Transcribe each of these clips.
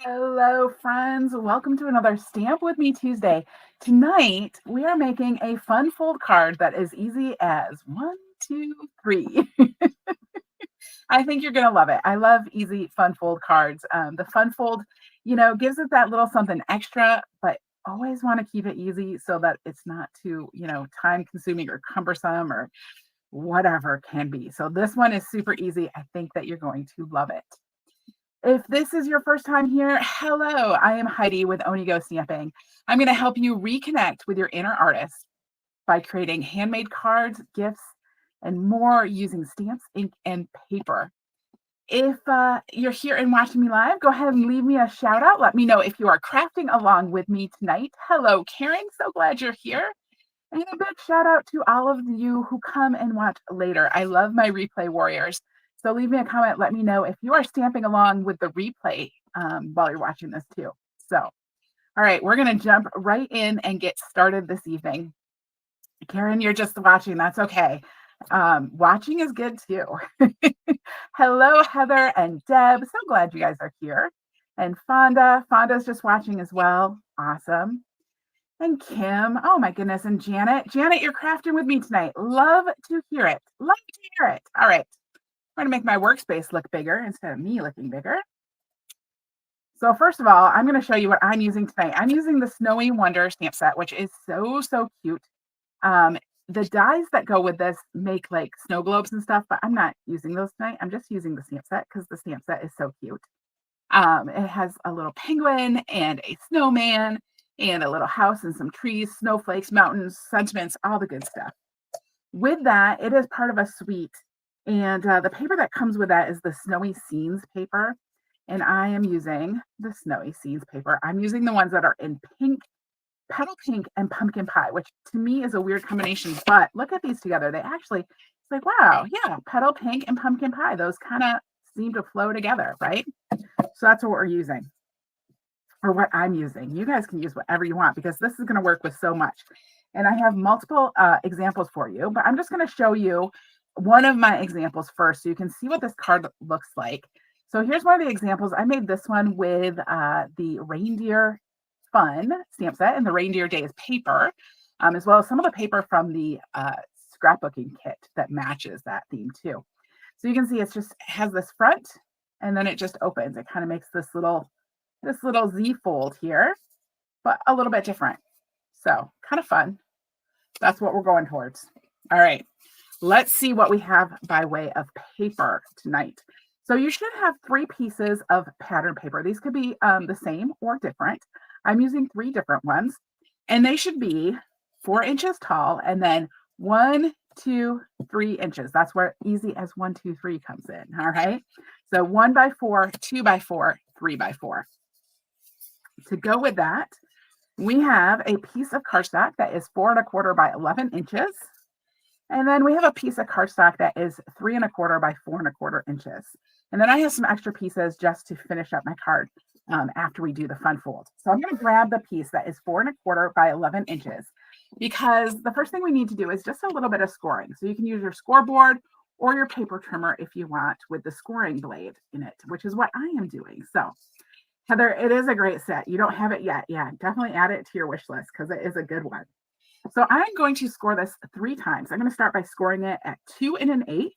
Hello, friends. Welcome to another Stamp With Me Tuesday. Tonight, we are making a fun fold card that is easy as 1, 2, 3. I think you're going to love it. I love easy fun fold cards. The fun fold, gives it that little something extra, but always want to keep it easy so that it's not too, time consuming or cumbersome or whatever it can be. So this one is super easy. I think that you're going to love it. If this is your first time here, hello, I am Heidi with Onigo Stamping. I'm going to help you reconnect with your inner artist by creating handmade cards, gifts, and more using stamps, ink, and paper. If you're here and watching me live, go ahead and leave me a shout out. Let me know if you are crafting along with me tonight. Hello, Karen. So glad you're here. And a big shout out to all of you who come and watch later. I love my replay warriors. So leave me a comment. Let me know if you are stamping along with the replay while you're watching this too. So, all right, we're going to jump right in and get started this evening. Karen, you're just watching. That's okay. Watching is good too. Hello, Heather and Deb. So glad you guys are here. And Fonda's just watching as well. Awesome. And Kim, oh my goodness, and Janet. Janet, you're crafting with me tonight. Love to hear it. Love to hear it. All right. I'm going to make my workspace look bigger instead of me looking bigger. So first of all, I'm going to show you what I'm using tonight. I'm using the Snowy Wonder stamp set, which is so cute. The dies that go with this make like snow globes and stuff, but I'm not using those tonight. I'm just using the stamp set because the stamp set is so cute. It has a little penguin and a snowman and a little house and some trees, snowflakes, mountains, sentiments, all the good stuff. With that, it is part of a suite. And the paper that comes with that is the Snowy Scenes paper. And I am using the Snowy Scenes paper. I'm using the ones that are in pink, petal pink, and pumpkin pie, which to me is a weird combination. But look at these together. They actually, it's like, wow, yeah, petal pink and pumpkin pie. Those kind of seem to flow together, right? So that's what we're using, or what I'm using. You guys can use whatever you want because this is going to work with so much. And I have multiple examples for you, but I'm just going to show you one of my examples first so you can see what this card looks like. So here's one of the examples. I made this one with the Reindeer Fun stamp set and the Reindeer Days paper, as well as some of the paper from the scrapbooking kit that matches that theme too. So you can see it just has this front and then it just opens. It kind of makes this little Z fold here, but a little bit different. So kind of fun. That's what we're going towards. All right, let's see what we have by way of paper tonight. So you should have 3 pieces of pattern paper. These could be the same or different. I'm using 3 different ones, and they should be 4 inches tall and then 1, 2, 3 inches. That's where easy as 1, 2, 3 comes in. All right. So 1 by 4, 2 by 4, 3 by 4. To go with that, we have a piece of cardstock that is 4 1/4 by 11 inches. And then we have a piece of cardstock that is 3 1/4 by 4 1/4 inches. And then I have some extra pieces just to finish up my card after we do the fun fold. So I'm going to grab the piece that is 4 1/4 by 11 inches because the first thing we need to do is just a little bit of scoring. So you can use your scoreboard or your paper trimmer if you want with the scoring blade in it, which is what I am doing. So Heather, it is a great set. You don't have it yet. Yeah, definitely add it to your wish list because it is a good one. So I'm going to score this 3 times. I'm going to start by scoring it at 2 1/8.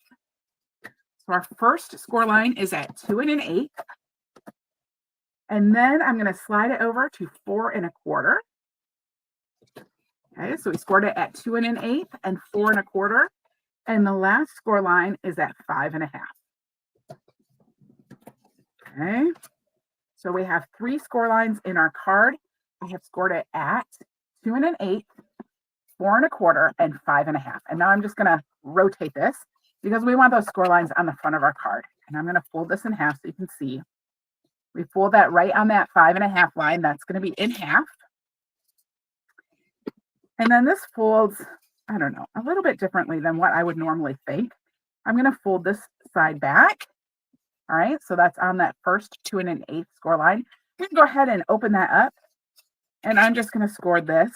So our first score line is at 2 1/8. And then I'm going to slide it over to 4 1/4. Okay, so we scored it at 2 1/8 and 4 1/4. And the last score line is at 5 1/2. Okay. So we have 3 score lines in our card. I have scored it at 2 1/8, 4 1/4, and 5 1/2. And now I'm just going to rotate this because we want those score lines on the front of our card. And I'm going to fold this in half so you can see. We fold that right on that 5 1/2 line. That's going to be in half. And then this folds, I don't know, a little bit differently than what I would normally think. I'm going to fold this side back. All right, so that's on that first 2 1/8 score line. We can go ahead and open that up. And I'm just going to score this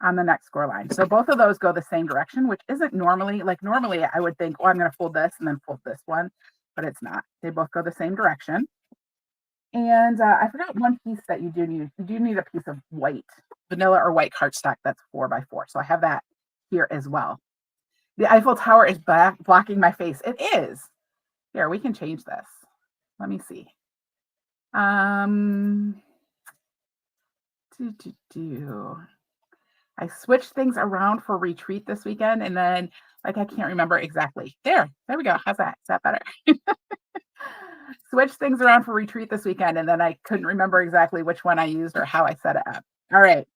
on the next score line. So both of those go the same direction, which isn't normally, like normally I would think, oh, I'm going to fold this and then fold this one. but it's not. They both go the same direction. And I forgot one piece that you do need. You do need a piece of white, vanilla or white cardstock that's 4x4. So I have that here as well. The Eiffel Tower is blocking my face. It is. Here, we can change this. Let me see. I switched things around for retreat this weekend, and then I can't remember exactly. There we go. How's that? Is that better? Switched things around for retreat this weekend, and then I couldn't remember exactly which one I used or how I set it up. All right.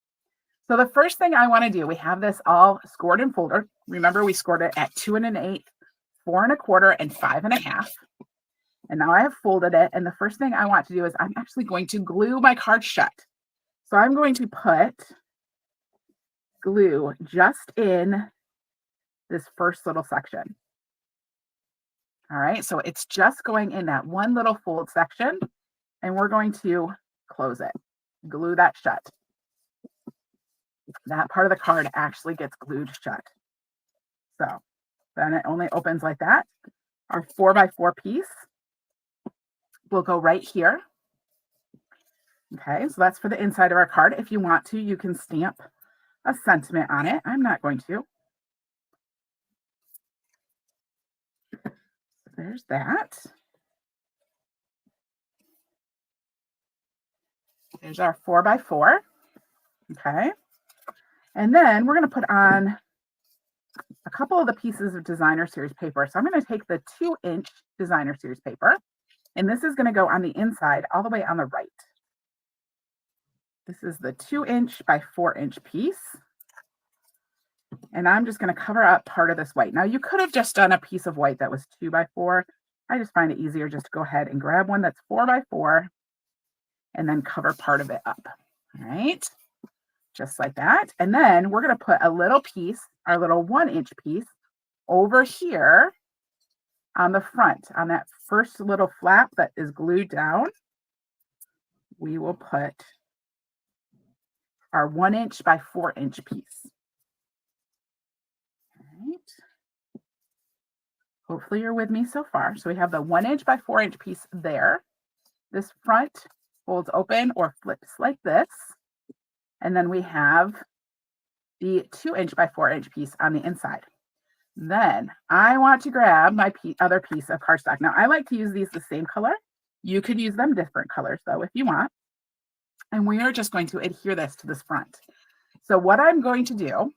So the first thing I want to do, we have this all scored and folded. Remember, we scored it at 2 1/8, 4 1/4, and 5 1/2. And now I have folded it. And the first thing I want to do is I'm actually going to glue my card shut. So I'm going to put glue just in this first little section. All right, so it's just going in that one little fold section, and we're going to close it, glue that shut. That part of the card actually gets glued shut. So then it only opens like that. Our 4x4 piece will go right here. Okay, so that's for the inside of our card. If you want to, you can stamp a sentiment on it. I'm not going to. There's that. There's our 4x4. Okay. And then we're going to put on a couple of the pieces of designer series paper. So I'm going to take the 2-inch designer series paper, and this is going to go on the inside all the way on the right. This is the 2-inch by 4-inch piece. And I'm just going to cover up part of this white. Now, you could have just done a piece of white that was 2x4. I just find it easier just to go ahead and grab one that's 4x4 and then cover part of it up. All right, just like that. And then we're going to put a little piece, our little 1-inch piece, over here on the front, on that first little flap that is glued down. We will put our 1-inch by 4-inch piece. Right. Hopefully you're with me so far. So we have the 1-inch by 4-inch piece there. This front folds open or flips like this. And then we have the 2-inch by 4-inch piece on the inside. Then I want to grab my other piece of cardstock. Now I like to use these the same color. You could use them different colors though if you want. And we are just going to adhere this to this front. So what I'm going to do,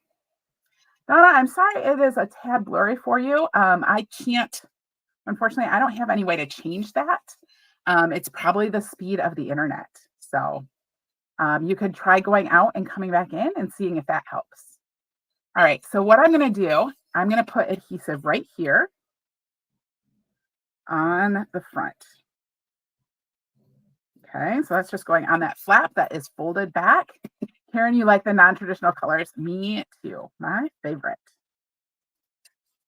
Donna, I'm sorry it is a tad blurry for you. I can't, unfortunately, I don't have any way to change that. It's probably the speed of the internet. So you could try going out and coming back in and seeing if that helps. All right, so what I'm going to do, I'm going to put adhesive right here on the front. Okay, so that's just going on that flap that is folded back. Karen, you like the non-traditional colors? Me too, my favorite.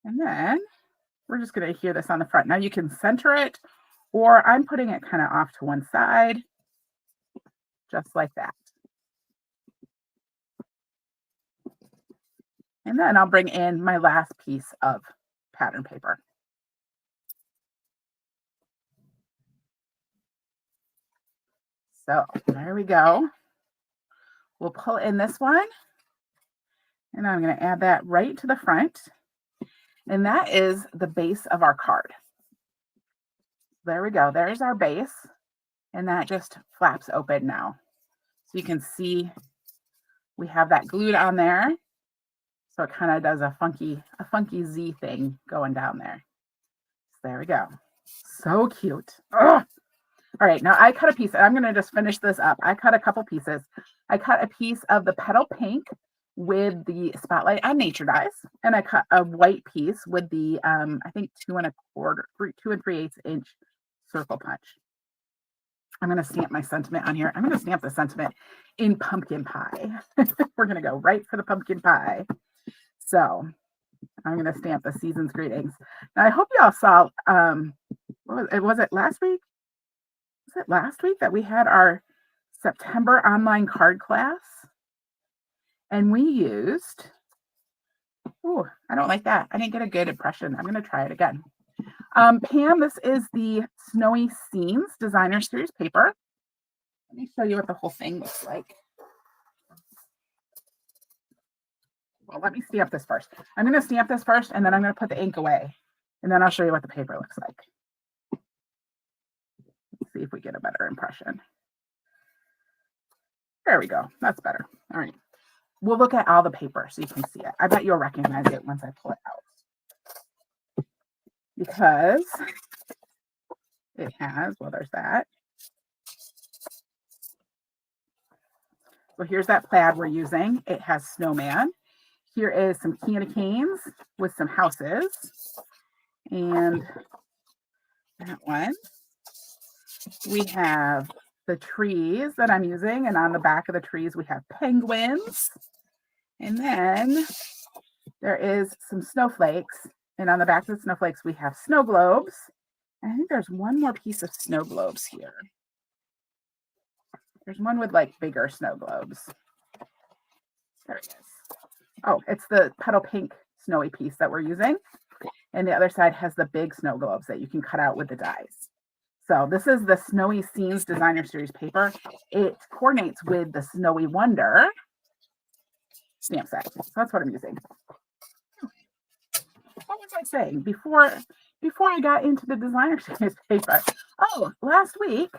And then we're just going to adhere this on the front. Now you can center it, or I'm putting it kind of off to one side, just like that. And then I'll bring in my last piece of pattern paper. So there we go. We'll pull in this one, and I'm going to add that right to the front. And that is the base of our card. There we go. There's our base, and that just flaps open now. So you can see we have that glued on there. So it kind of does a funky Z thing going down there. So there we go. So cute. Ugh. All right, now I cut a piece, and I'm going to just finish this up. I cut a couple pieces. I cut a piece of the petal pink with the spotlight on nature dies, and I cut a white piece with the I think 2 3/8 inch circle punch. I'm going to stamp my sentiment on here. I'm going to stamp the sentiment in pumpkin pie. We're going to go right for the pumpkin pie. So I'm going to stamp the season's greetings. Now I hope y'all saw. Was it last week? Was it last week that we had our September online card class? And we used, oh, I don't like that. I didn't get a good impression. I'm going to try it again. Pam, this is the Snowy Scenes Designer Series paper. Let me show you what the whole thing looks like. Well, let me stamp this first. I'm going to stamp this first, and then I'm going to put the ink away, and then I'll show you what the paper looks like. Let's see if we get a better impression. There we go. That's better. All right. We'll look at all the paper so you can see it. I bet you'll recognize it once I pull it out. Because it has, well, there's that. So here's that plaid we're using. It has snowman. Here is some candy canes with some houses. And that one. We have the trees that I'm using. And on the back of the trees, we have penguins. And then there is some snowflakes. And on the back of the snowflakes, we have snow globes. And I think there's one more piece of snow globes here. There's one with like bigger snow globes. There it is. Oh, it's the petal pink snowy piece that we're using. And the other side has the big snow globes that you can cut out with the dies. So this is the Snowy Scenes Designer Series paper. It coordinates with the Snowy Wonder stamp set. So that's what I'm using. What was I saying before I got into the Designer Series paper? Oh, last week,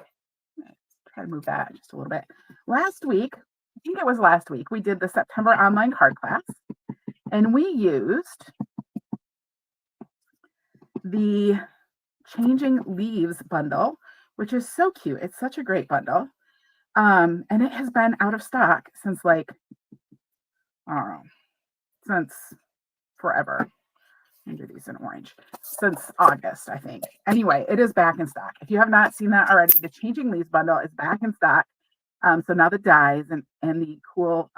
try to move that just a little bit. Last week, I think it was last week, we did the September online card class, and we used the Changing Leaves bundle, which is so cute. It's such a great bundle. And it has been out of stock since like, I don't know, since forever. Let me do these in orange. Since August, I think. Anyway, it is back in stock. If you have not seen that already, the Changing Leaves bundle is back in stock. So now the dies and the cool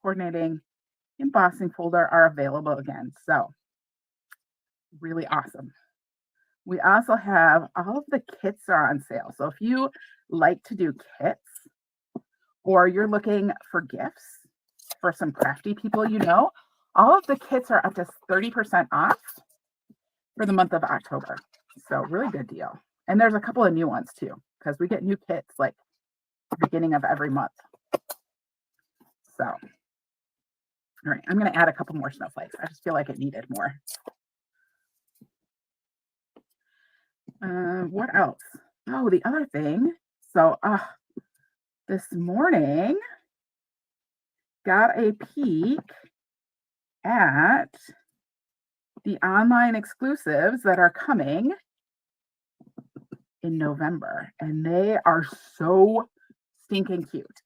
coordinating embossing folder are available again. So really awesome. We also have all of the kits are on sale. So if you like to do kits or you're looking for gifts for some crafty people, you know, all of the kits are up to 30% off for the month of October. So really good deal. And there's a couple of new ones too, because we get new kits like beginning of every month. So, all right, I'm going to add a couple more snowflakes. I just feel like it needed more. What else? Oh, the other thing. So, this morning, got a peek at the online exclusives that are coming in November, and they are so stinking cute.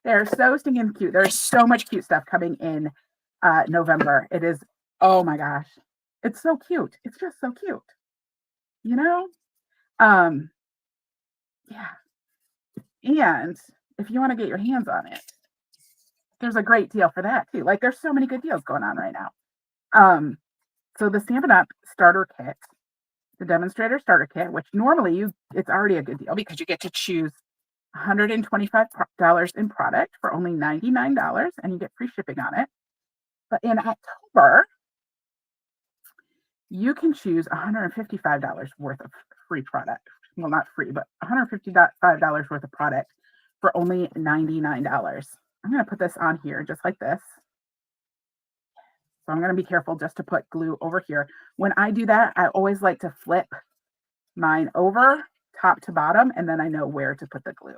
They're so stinking cute. There's so much cute stuff coming in November. It is, oh my gosh, it's so cute. It's just so cute. You know? Yeah. And if you want to get your hands on it, there's a great deal for that too. Like there's so many good deals going on right now. So the Stampin' Up starter kit, the Demonstrator starter kit, which normally it's already a good deal because you get to choose $125 in product for only $99 and you get free shipping on it. But in October, you can choose $155 worth of free product. Well, not free, but $155 worth of product for only $99. I'm going to put this on here just like this. So I'm going to be careful just to put glue over here. When I do that, I always like to flip mine over top to bottom, and then I know where to put the glue.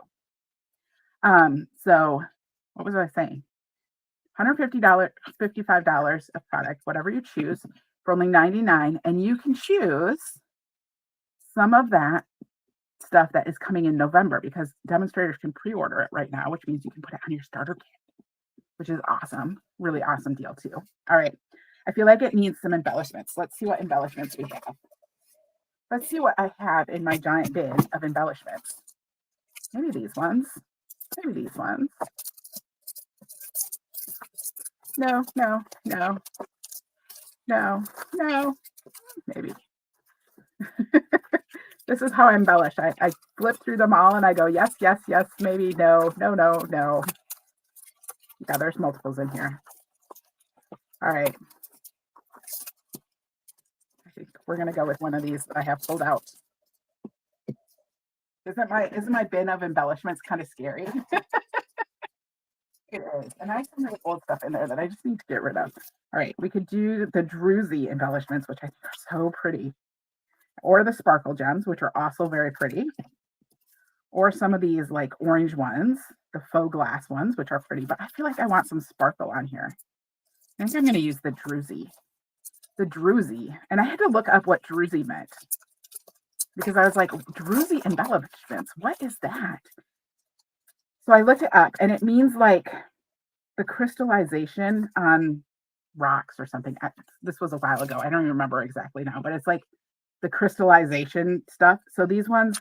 So what was I saying? $155 of product, whatever you choose, for only $99, and you can choose some of that stuff that is coming in November because demonstrators can pre-order it right now, which means you can put it on your starter kit, which is awesome. Really awesome deal too. All right. I feel like it needs some embellishments. Let's see what embellishments we have. Let's see what I have in my giant bin of embellishments. Maybe these ones. Maybe these ones. No, no, no. No, no. Maybe. This is how I embellish. I flip through them all and I go, yes, yes, yes, maybe, no, no, no, no. Yeah, there's multiples in here. All right. I think we're going to go with one of these that I have pulled out. Isn't my bin of embellishments kind of scary? It is. And I have some really old stuff in there that I just need to get rid of. All right, we could do the druzy embellishments, which I think are so pretty. Or the sparkle gems, which are also very pretty. Or some of these like orange ones, the faux glass ones, which are pretty. But I feel like I want some sparkle on here. I think I'm going to use the druzy. The druzy. And I had to look up what druzy meant. Because I was like, druzy embellishments, what is that? So I looked it up, and it means like the crystallization on rocks or something. This was a while ago. I don't even remember exactly now, but it's like the crystallization stuff. So these ones,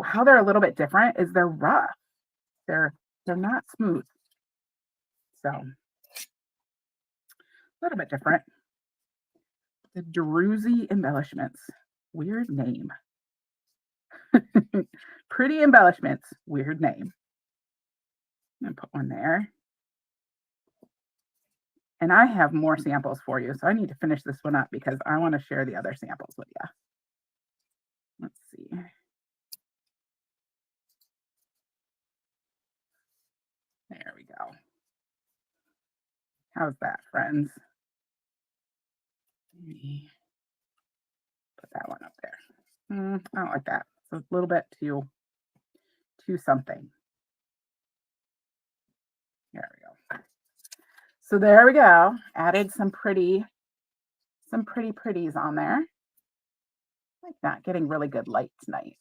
how they're a little bit different is they're rough. They're not smooth. So a little bit different. The druzy embellishments. Weird name. Pretty embellishments. Weird name. I'm going to put one there. And I have more samples for you, so I need to finish this one up because I want to share the other samples with you. Let's see. There we go. How's that, friends? Let me put that one up there. I don't like that. It's a little bit too something. There we go. So there we go. Added some pretties on there. Like that, getting really good light tonight.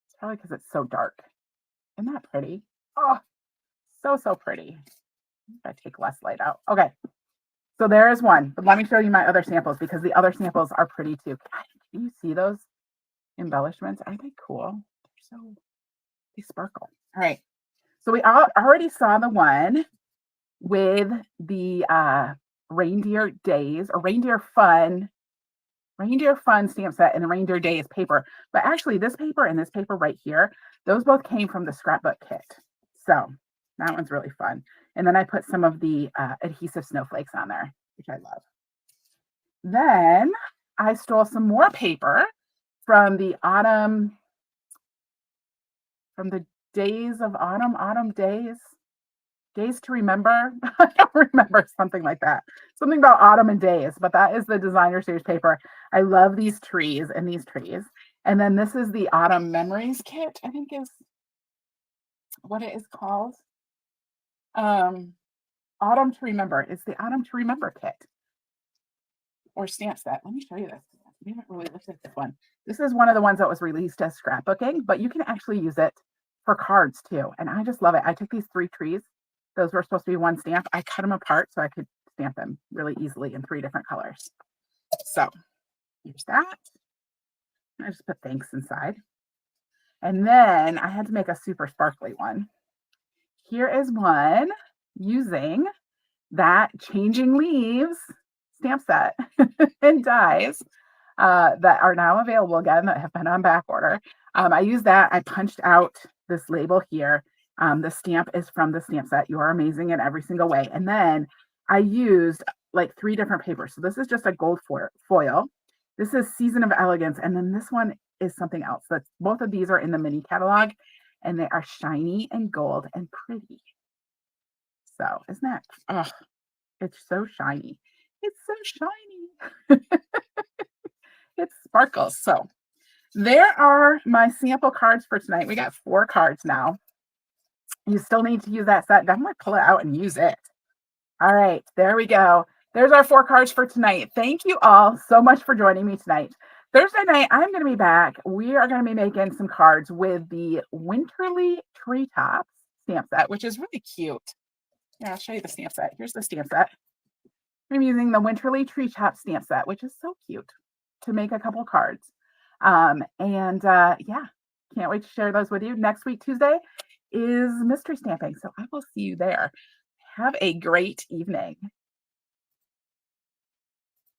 It's probably because it's so dark. Isn't that pretty? Oh, so pretty. I take less light out. Okay. So there is one, but let me show you my other samples because the other samples are pretty too. God, can you see those embellishments? Aren't they cool? They sparkle. All right. So we already saw the one with the reindeer days or reindeer fun stamp set and the reindeer days paper. But actually this paper and this paper right here, those both came from the scrapbook kit. So that one's really fun. And then I put some of the adhesive snowflakes on there, which I love. Then I stole some more paper from the autumn, from the days of autumn days to remember. I don't remember, something like that. Something about autumn and days, but that is the designer series paper. I love these trees and these trees. And then this is the autumn memories kit, I think is what it is called. Autumn to remember. It's the autumn to remember kit or stamp set. Let me show you this. We haven't really looked at this one. This is one of the ones that was released as scrapbooking, but you can actually use it for cards too. And I just love it. I took these 3 trees. Those were supposed to be one stamp. I cut them apart so I could stamp them really easily in 3 different colors. So here's that. I just put thanks inside. And then I had to make a super sparkly one. Here is one using that Changing Leaves stamp set and dies that are now available again, that have been on back order. I used that. I punched out this label here. The stamp is from the stamp set. You are amazing in every single way. And then I used like 3 different papers. So this is just a gold foil. This is Season of Elegance. And then this one is something else. That's, both of these are in the mini catalog and they are shiny and gold and pretty. So isn't that, oh, it's so shiny. It's so shiny. It sparkles. So there are my sample cards for tonight. We got 4 cards now. You still need to use that set. Definitely pull it out and use it. All right, there we go. There's our 4 cards for tonight. Thank you all so much for joining me tonight. Thursday night, I'm going to be back. We are going to be making some cards with the Winterly Treetops stamp set, which is really cute. Yeah, I'll show you the stamp set. Here's the stamp set. I'm using the Winterly Treetop stamp set, which is so cute, to make a couple cards. Yeah, can't wait to share those with you. Next week, Tuesday, is mystery stamping. So I will see you there. Have a great evening.